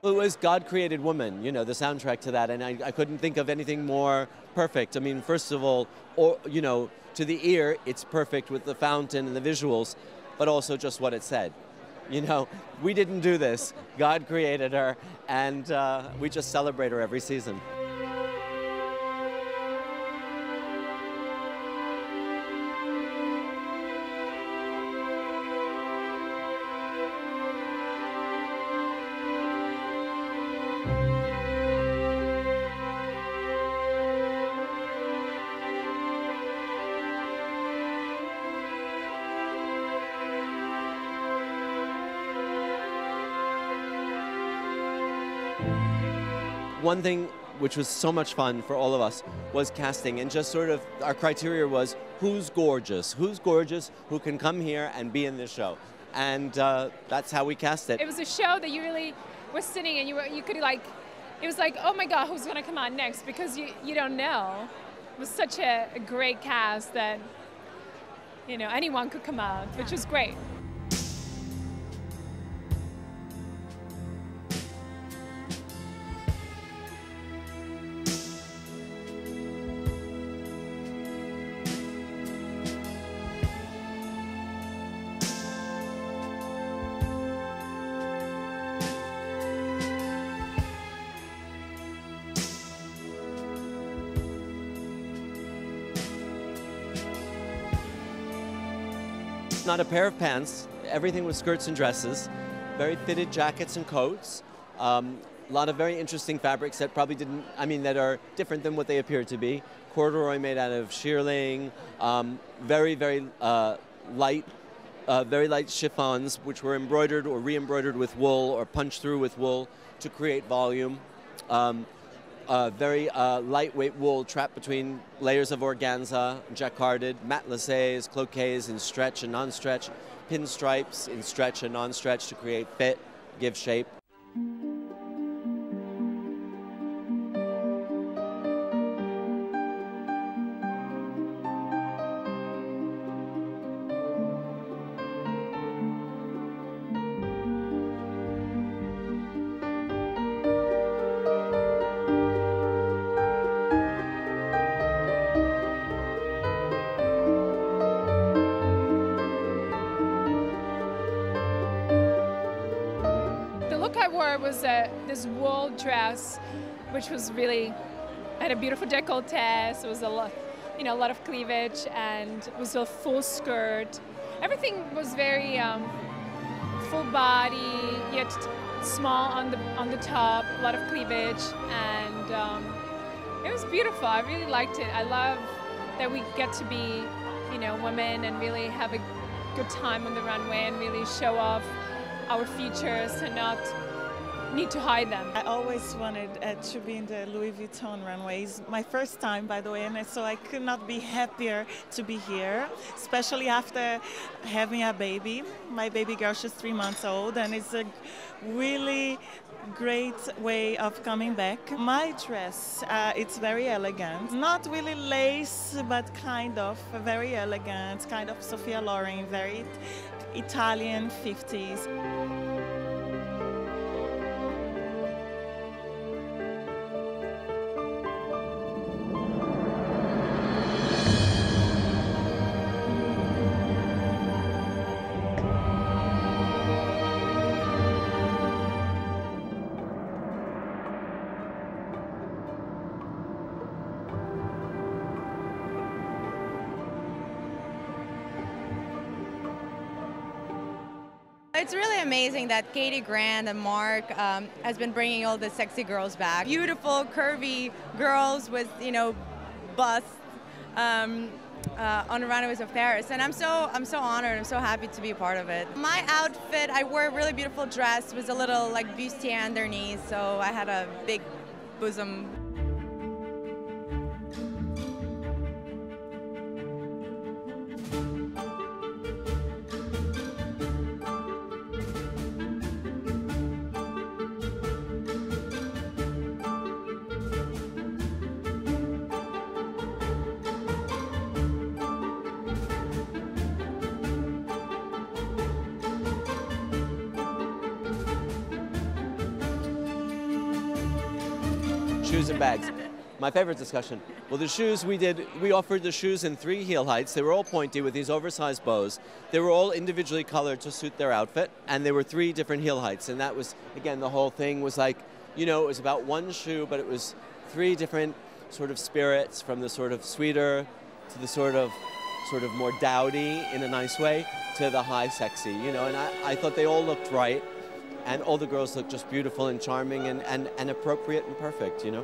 Well, it was God Created Woman, you know, the soundtrack to that, and I couldn't think of anything more perfect. I mean, first of all, you know, to the ear, it's perfect with the fountain and the visuals, but also just what it said. You know, we didn't do this. God created her, and we just celebrate her every season. One thing which was so much fun for all of us was casting, and just sort of our criteria was who's gorgeous, who can come here and be in this show, and that's how we cast it. It was a show that you really were sitting and you could like, it was like, oh my God, who's gonna come on next, because you don't know. It was such a great cast that, you know, anyone could come out, which was great. Not a pair of pants, everything was skirts and dresses, very fitted jackets and coats, a lot of very interesting fabrics that probably didn't, I mean, that are different than what they appear to be. Corduroy made out of shearling, very, very light chiffons, which were embroidered or re-embroidered with wool or punched through with wool to create volume. Very lightweight wool trapped between layers of organza, jacquarded, matelassés, cloquets in stretch and non-stretch, pinstripes in stretch and non-stretch to create fit, give shape. I wore was this wool dress, which was really had a beautiful décolleté. So it was a lot, you know, a lot of cleavage, and it was a full skirt. Everything was very full body, yet small on the top, a lot of cleavage, and it was beautiful. I really liked it. I love that we get to be, you know, women and really have a good time on the runway and really show off our features and not need to hide them. I always wanted to be in the Louis Vuitton runways. My first time, by the way, and so I could not be happier to be here, especially after having a baby. My baby girl, she's 3 months old, and it's a really great way of coming back. My dress, it's very elegant. Not really lace, but kind of very elegant, kind of Sophia Loren, very Italian 50s. It's really amazing that Katie Grant and Marc has been bringing all the sexy girls back. Beautiful, curvy girls with, you know, busts on the runways of Paris, and I'm so honored. I'm so happy to be a part of it. My outfit, I wore a really beautiful dress with a little like bustier underneath, so I had a big bosom. Shoes and bags. My favorite discussion. Well, the shoes we offered the shoes in 3 heel heights. They were all pointy with these oversized bows. They were all individually colored to suit their outfit, and they were 3 different heel heights. And that was, again, the whole thing was like, you know, it was about one shoe, but it was 3 different sort of spirits, from the sort of sweeter to the sort of more dowdy in a nice way to the high sexy, you know. And I thought they all looked right, and all the girls looked just beautiful and charming and appropriate and perfect, you know.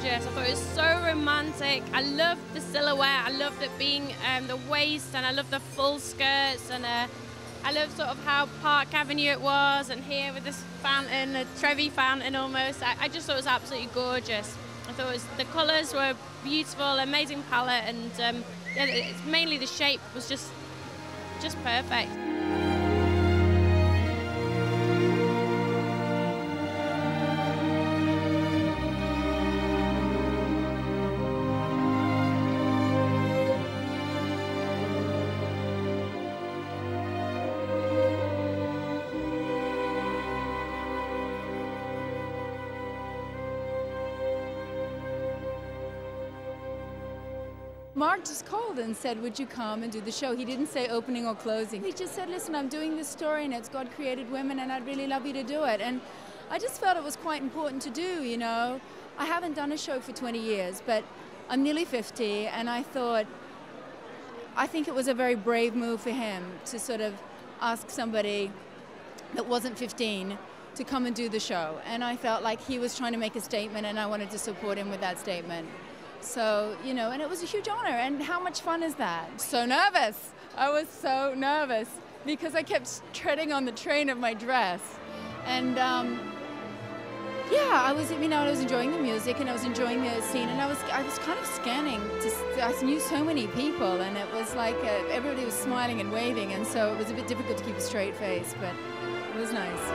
I thought it was so romantic. I loved the silhouette. I loved it being the waist, and I loved the full skirts, and I loved sort of how Park Avenue it was, and here with this fountain, a Trevi fountain almost. I just thought it was absolutely gorgeous. I thought the colours were beautiful, amazing palette, and yeah, mainly the shape was just perfect. Marc just called and said, would you come and do the show? He didn't say opening or closing. He just said, listen, I'm doing this story and it's God created women and I'd really love you to do it. And I just felt it was quite important to do, you know. I haven't done a show for 20 years, but I'm nearly 50, and I think it was a very brave move for him to sort of ask somebody that wasn't 15 to come and do the show. And I felt like he was trying to make a statement, and I wanted to support him with that statement. So, you know, and it was a huge honor. And how much fun is that? So nervous. I was so nervous because I kept treading on the train of my dress. And yeah, I was enjoying the music, and I was enjoying the scene, and I was kind of scanning. I knew so many people, and it was like everybody was smiling and waving, and so it was a bit difficult to keep a straight face, but it was nice.